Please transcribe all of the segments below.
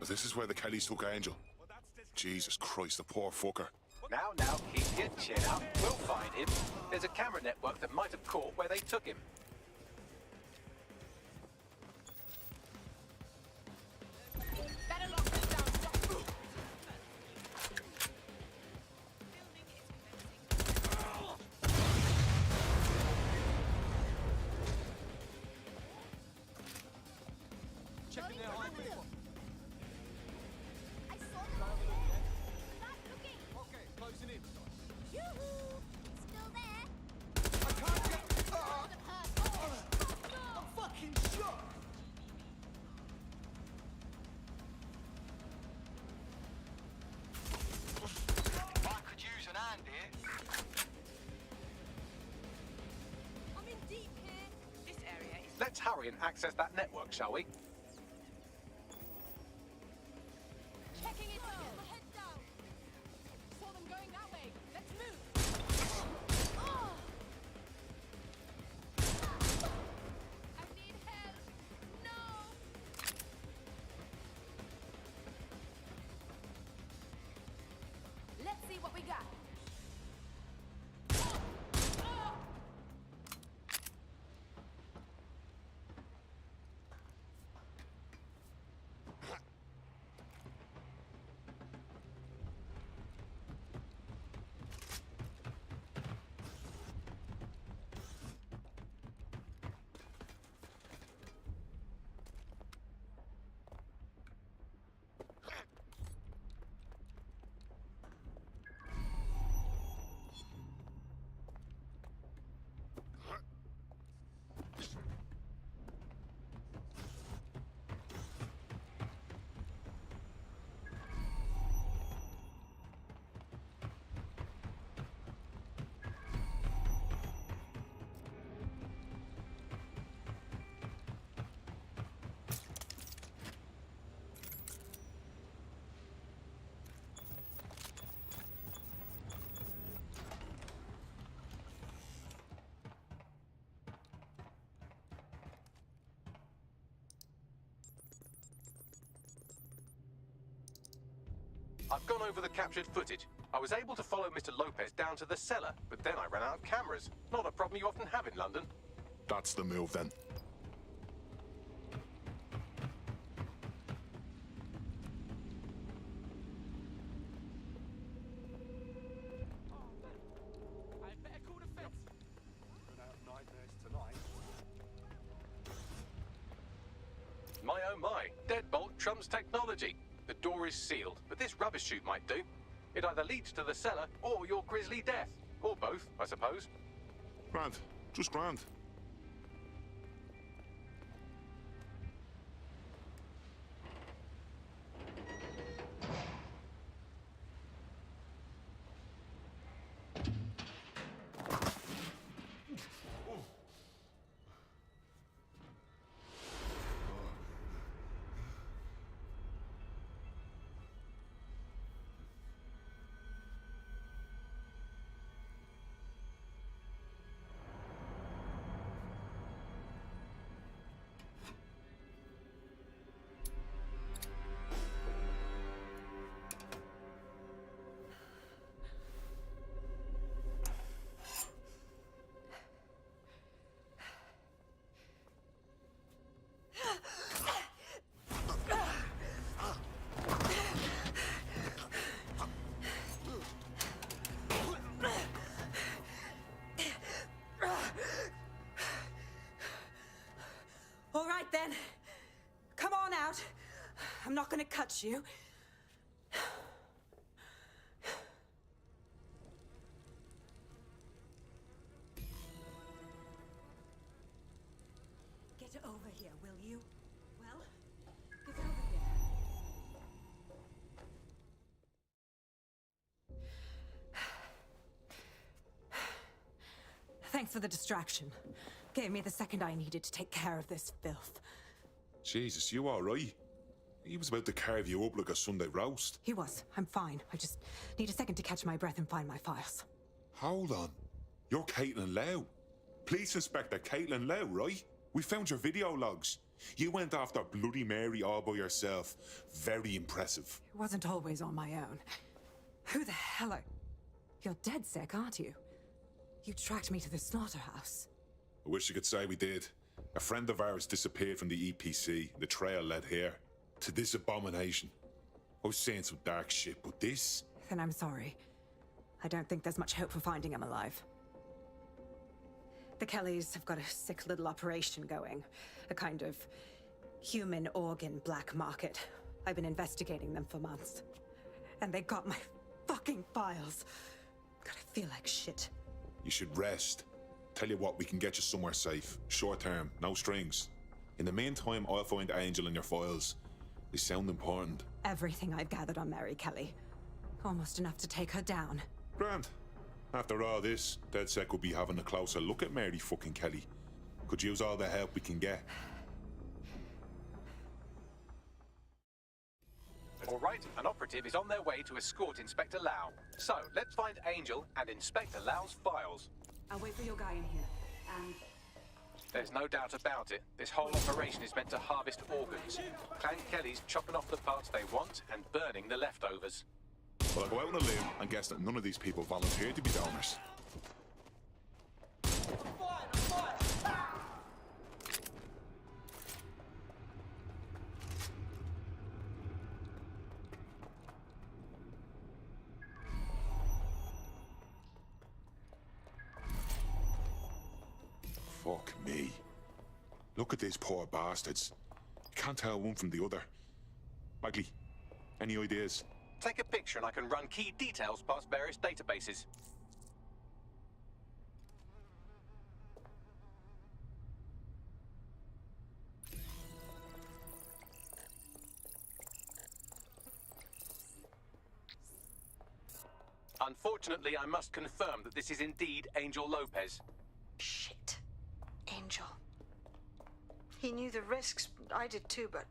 This is where the Kellys took Angel. Jesus Christ, the poor fucker. Now, keep your chin up. We'll find him. There's a camera network that might have caught where they took him. Better lock this down. Checking their high people. I saw them. Start looking. Okay, closing in. Yoo-hoo! Still there? I can't get... No! I'm fucking shot! I could use an hand here. I'm in deep here. This area is... Let's hurry and access that network, shall we? Checking it out. Get my head down. Saw them going that way. Let's move. Oh! I need help. No! Let's see what we got. I've gone over the captured footage. I was able to follow Mr. Lopez down to the cellar, but then I ran out of cameras. Not a problem you often have in London. That's the move then. I better call the fence. Run out of nightmares tonight. My oh my, deadbolt trumps technology. The door is sealed, but this rubbish chute might do. It either leads to the cellar or your grisly death. Or both, I suppose. Grand. Just grand. then. Come on out. I'm not gonna cut you. Get over here, will you? Well, get over here. Thanks for the distraction. Gave me the second I needed to take care of this filth. Jesus, you alright? He was about to carve you up like a Sunday roast. He was. I'm fine. I just need a second to catch my breath and find my files. Hold on. You're Caitlin Lau. Police Inspector Caitlin Lau, right? We found your video logs. You went after Bloody Mary all by yourself. Very impressive. It wasn't always on my own. Who the hell are... You're dead sick, aren't you? You tracked me to the slaughterhouse. I wish you could say we did. A friend of ours disappeared from the EPC. The trail led here. To this abomination. I was saying some dark shit, but this... Then I'm sorry. I don't think there's much hope for finding him alive. The Kellys have got a sick little operation going. A kind of human organ black market. I've been investigating them for months. And they got my fucking files. God, I feel like shit. You should rest. Tell you what, we can get you somewhere safe. Short term, no strings. In the meantime, I'll find Angel in your files. They sound important. Everything I've gathered on Mary Kelly. Almost enough to take her down. Grant. After all this, DedSec will be having a closer look at Mary fucking Kelly. Could use all the help we can get. All right, an operative is on their way to escort Inspector Lau. So, let's find Angel and Inspector Lau's files. I'll wait for your guy in here. And... There's no doubt about it. This whole operation is meant to harvest organs. Clan Kelly's chopping off the parts they want and burning the leftovers. Well, I'll go out on a limb and guess that none of these people volunteered to be donors. Fuck me. Look at these poor bastards. You can't tell one from the other. Bagley, any ideas? Take a picture and I can run key details past various databases. Unfortunately, I must confirm that this is indeed Angel Lopez. Shit. Angel. He knew the risks. I did too, but...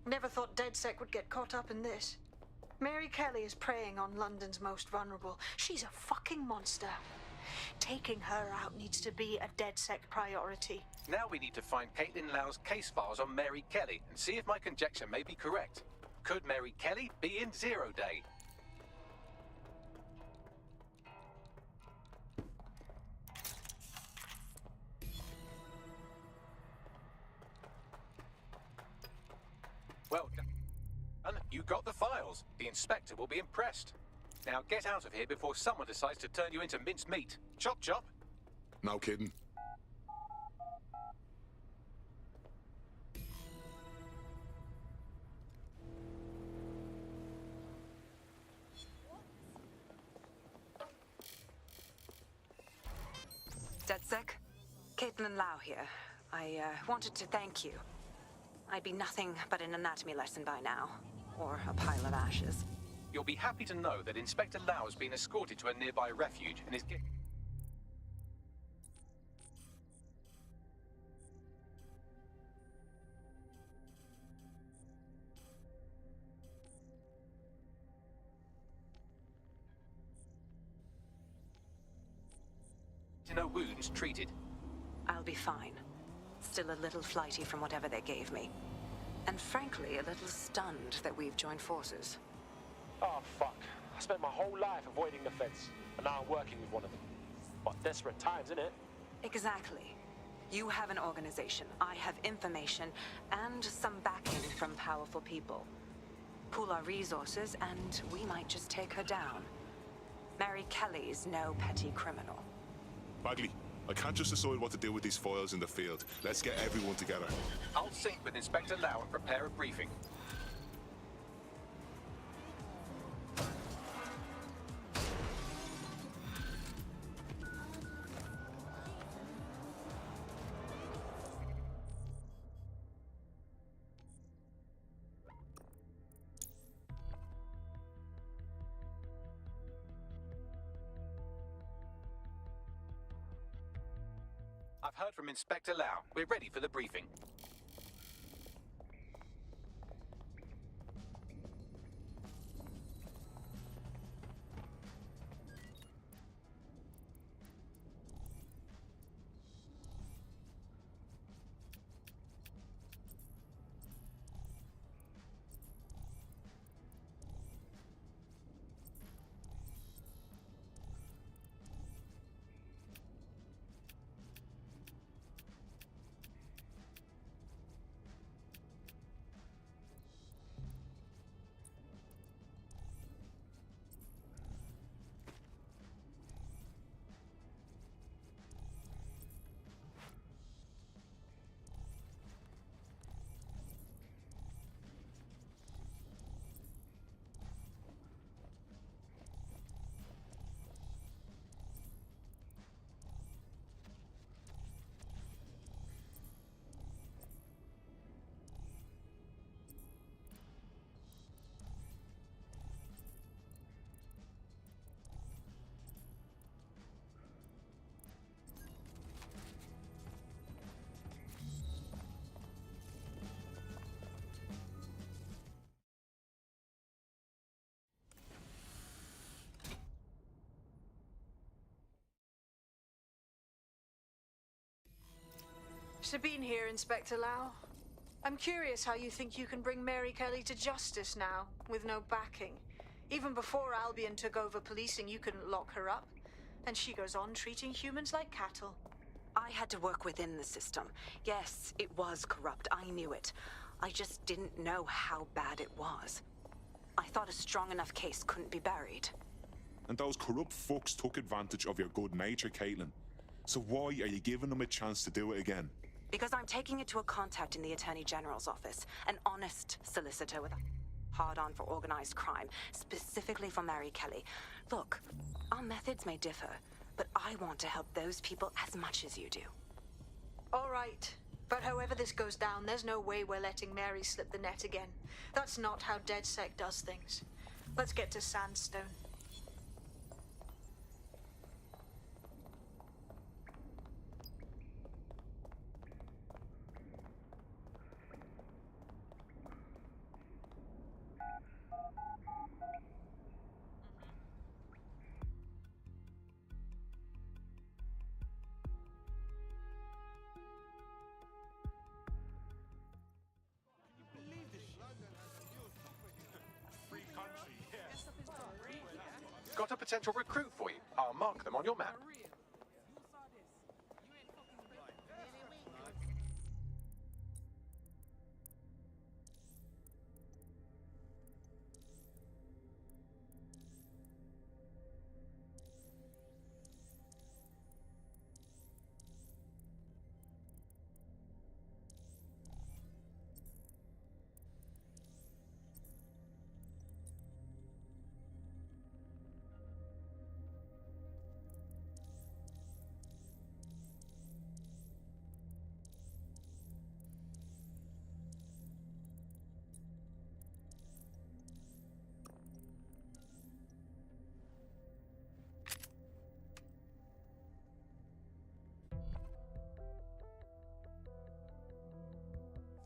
Never thought DedSec would get caught up in this. Mary Kelly is preying on London's most vulnerable. She's a fucking monster. Taking her out needs to be a DedSec priority. Now we need to find Caitlin Lau's case files on Mary Kelly and see if my conjecture may be correct. Could Mary Kelly be in Zero Day? Well done. You got the files. The inspector will be impressed. Now get out of here before someone decides to turn you into minced meat. Chop chop. No kidding. DedSec? Caitlin Lau here. I wanted to thank you. I'd be nothing but an anatomy lesson by now. Or a pile of ashes. You'll be happy to know that Inspector Lau has been escorted to a nearby refuge and is getting... no wounds treated. I'll be fine. Still a little flighty from whatever they gave me. And frankly, a little stunned that we've joined forces. Oh, fuck. I spent my whole life avoiding the feds, and now I'm working with one of them. What desperate times, innit? Exactly. You have an organization, I have information, and some backing from powerful people. Pool our resources, and we might just take her down. Mary Kelly's no petty criminal. Bagley, I can't just decide what to do with these files in the field. Let's get everyone together. I'll sync with Inspector Lau and prepare a briefing. I've heard from Inspector Lau. We're ready for the briefing. Sabine here, Inspector Lau. I'm curious how you think you can bring Mary Kelly to justice now, with no backing. Even before Albion took over policing, you couldn't lock her up. And she goes on treating humans like cattle. I had to work within the system. Yes, it was corrupt. I knew it. I just didn't know how bad it was. I thought a strong enough case couldn't be buried. And those corrupt fucks took advantage of your good nature, Caitlin. So why are you giving them a chance to do it again? Because I'm taking it to a contact in the Attorney General's office, an honest solicitor with a hard-on for organized crime, specifically for Mary Kelly. Look, our methods may differ, but I want to help those people as much as you do. All right. But however this goes down, there's no way we're letting Mary slip the net again. That's not how DedSec does things. Let's get to Sandstone. Got a potential recruit for you. I'll mark them on your map.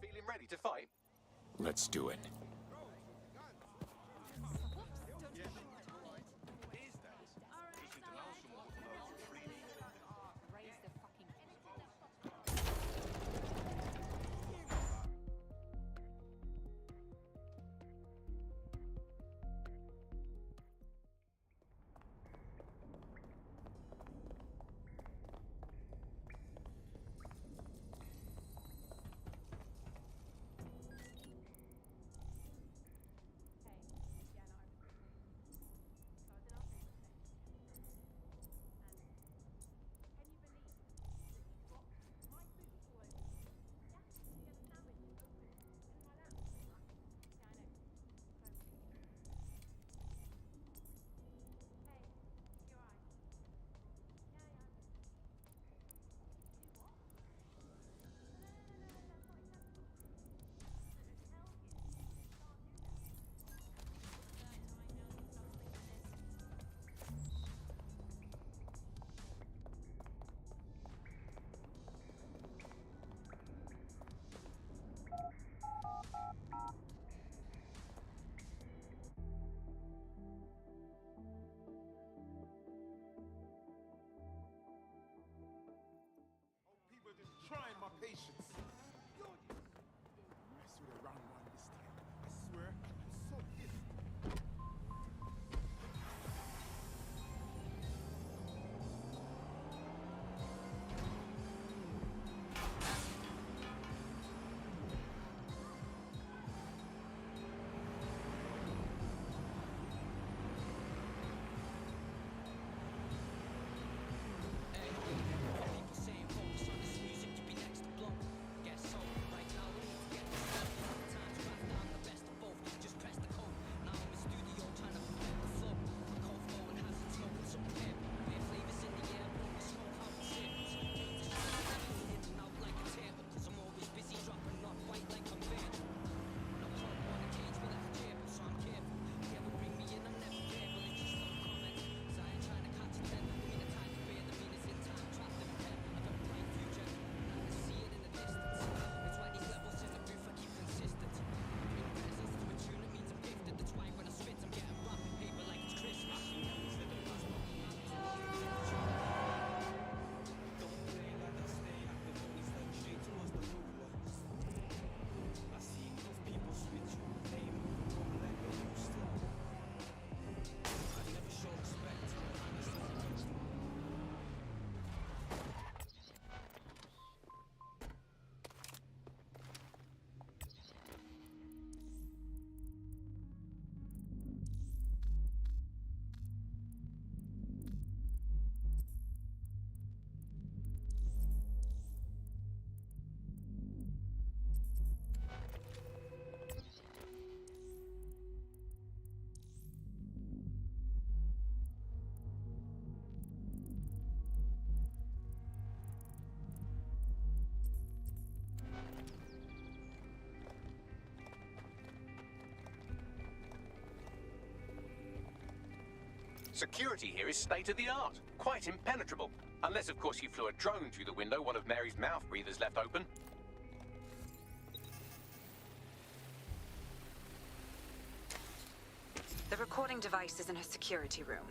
Feeling ready to fight? Let's do it. Security here is state-of-the-art, quite impenetrable. Unless, of course, you flew a drone through the window one of Mary's mouth breathers left open. The recording device is in her security room.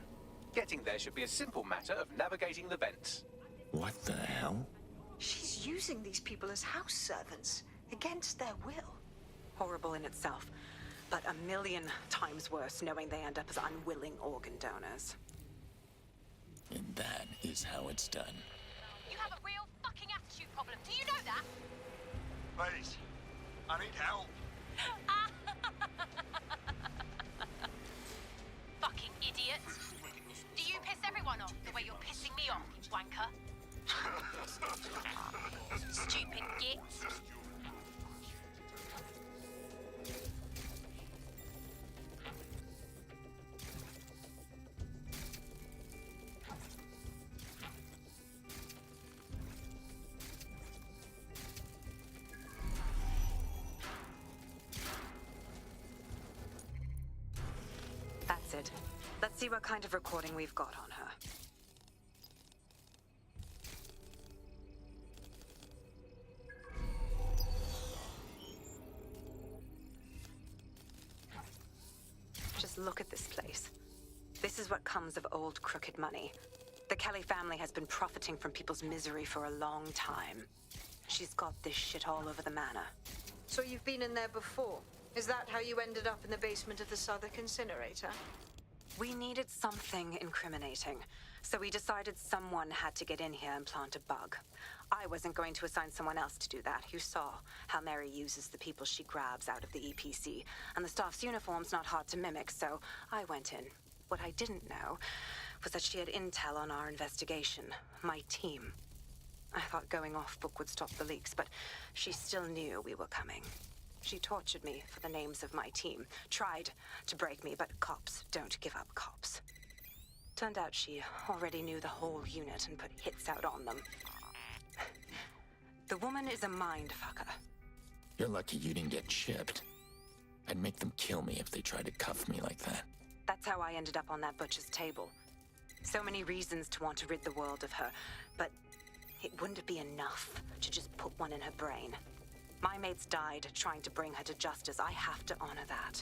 Getting there should be a simple matter of navigating the vents. What the hell? She's using these people as house servants, against their will. Horrible in itself, but a million times worse knowing they end up as unwilling organ donors. And that is how it's done. You have a real fucking attitude problem. Do you know that? Please, I need help. Fucking idiots. Do you piss everyone off the way you're pissing me off, you wanker? Stupid gits. That's it. Let's see what kind of recording we've got on her. Just look at this place. This is what comes of old crooked money. The Kelly family has been profiting from people's misery for a long time. She's got this shit all over the manor. So you've been in there before? Is that how you ended up in the basement of the Southwark incinerator? We needed something incriminating, so we decided someone had to get in here and plant a bug. I wasn't going to assign someone else to do that. You saw how Mary uses the people she grabs out of the EPC, and the staff's uniform's not hard to mimic, so I went in. What I didn't know was that she had intel on our investigation, my team. I thought going off book would stop the leaks, but she still knew we were coming. She tortured me for the names of my team, tried to break me, but cops don't give up cops. Turned out she already knew the whole unit and put hits out on them. The woman is a mindfucker. You're lucky you didn't get chipped. I'd make them kill me if they tried to cuff me like that. That's how I ended up on that butcher's table. So many reasons to want to rid the world of her, but it wouldn't be enough to just put one in her brain. My mates died trying to bring her to justice. I have to honor that.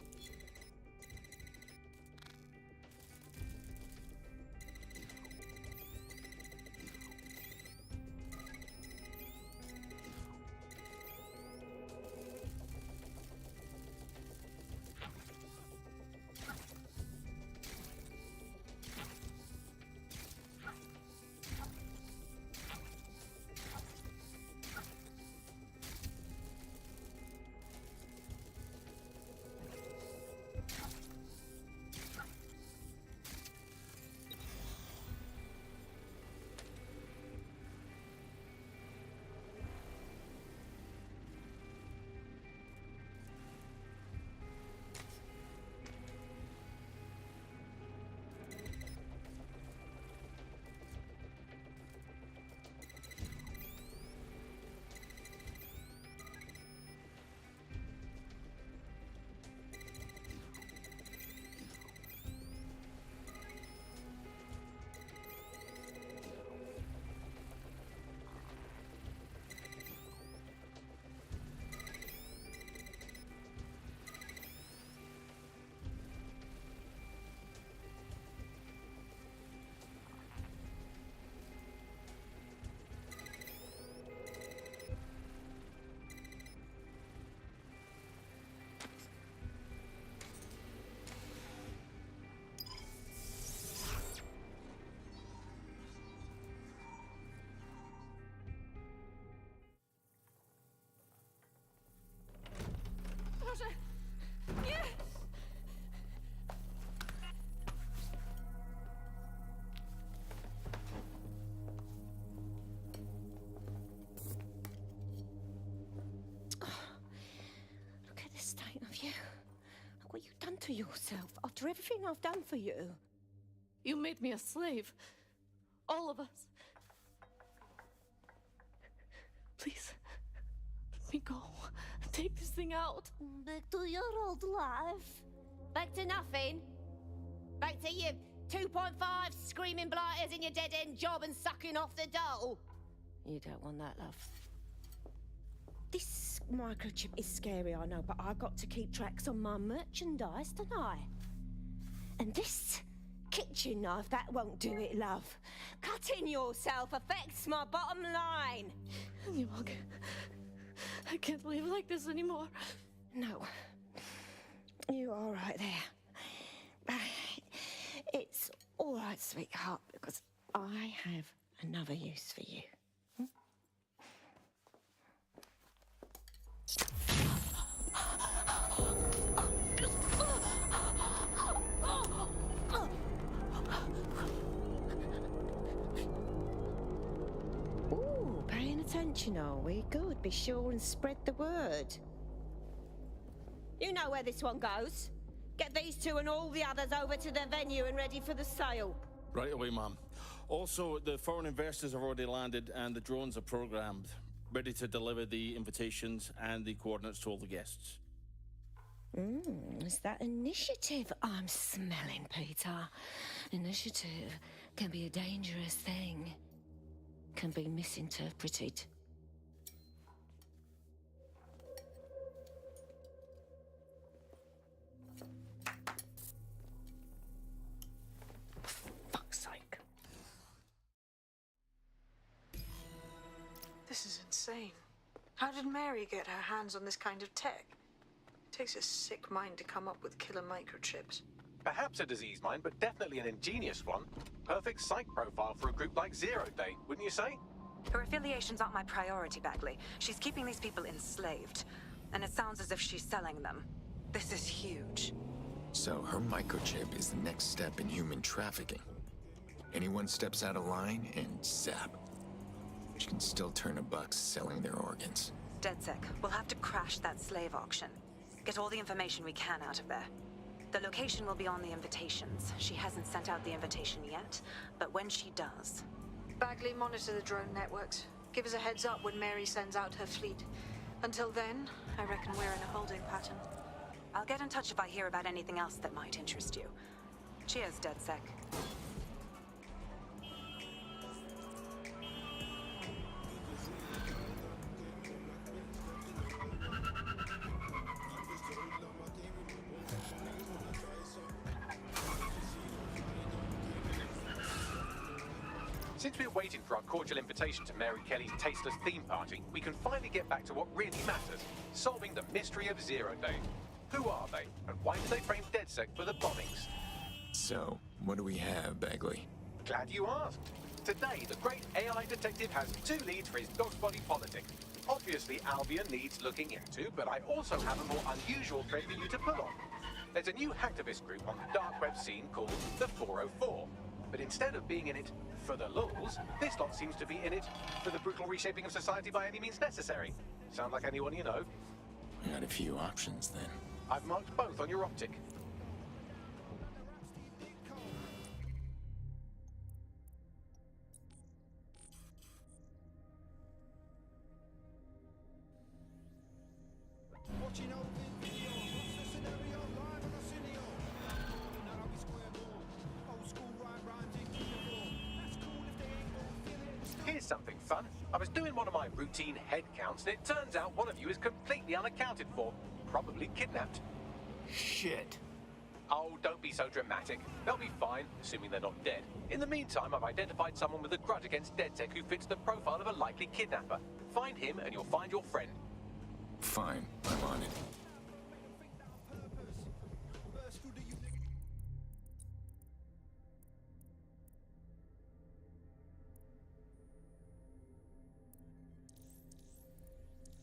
Nie! Look at the state of you. Look what you've done to yourself after everything I've done for you. You made me a slave. All of us. Please, let me go. Take this thing out. Back to your old life. Back to nothing. Back to you 2.5 screaming blighters in your dead-end job and sucking off the dole? You don't want that, love. This microchip is scary, I know, but I've got to keep tracks on my merchandise, don't I? And this kitchen knife, that won't do it, love. Cutting yourself affects my bottom line. I can't live like this anymore. No. You're all right there. It's all right, sweetheart, because I have another use for you. Ooh, paying attention, are we? Good. Be sure and spread the word. You know where this one goes. Get these two and all the others over to the venue and ready for the sale. Right away, Mom. Also, the foreign investors have already landed and the drones are programmed, ready to deliver the invitations and the coordinates to all the guests. It's that initiative I'm smelling, Peter. Initiative can be a dangerous thing. Can be misinterpreted. Fuck's sake. This is insane. How did Mary get her hands on this kind of tech? It takes a sick mind to come up with killer microchips. Perhaps a disease mind, but definitely an ingenious one. Perfect psych profile for a group like Zero Day, wouldn't you say? Her affiliations aren't my priority, Bagley. She's keeping these people enslaved. And it sounds as if she's selling them. This is huge. So her microchip is the next step in human trafficking. Anyone steps out of line and zap. She can still turn a buck selling their organs. DedSec, we'll have to crash that slave auction. Get all the information we can out of there. The location will be on the invitations. She hasn't sent out the invitation yet, but when she does... Bagley, monitor the drone networks. Give us a heads up when Mary sends out her fleet. Until then, I reckon we're in a holding pattern. I'll get in touch if I hear about anything else that might interest you. Cheers, DedSec. Since we're waiting for our cordial invitation to Mary Kelly's tasteless theme party, we can finally get back to what really matters, solving the mystery of Zero Day. Who are they, and why did they frame DedSec for the bombings? So, what do we have, Bagley? Glad you asked. Today, the great AI detective has two leads for his dog's body politic. Obviously, Albion needs looking into, but I also have a more unusual thread for you to pull on. There's a new hacktivist group on the dark web scene called the 404. But instead of being in it for the lulz, this lot seems to be in it for the brutal reshaping of society by any means necessary. Sound like anyone you know? We got a few options then. I've marked both on your optic. Here's something fun. I was doing one of my routine head counts, and it turns out one of you is completely unaccounted for. Probably kidnapped. Shit. Oh, don't be so dramatic. They'll be fine, assuming they're not dead. In the meantime, I've identified someone with a grudge against DedSec who fits the profile of a likely kidnapper. Find him, and you'll find your friend. Fine, I'm on it.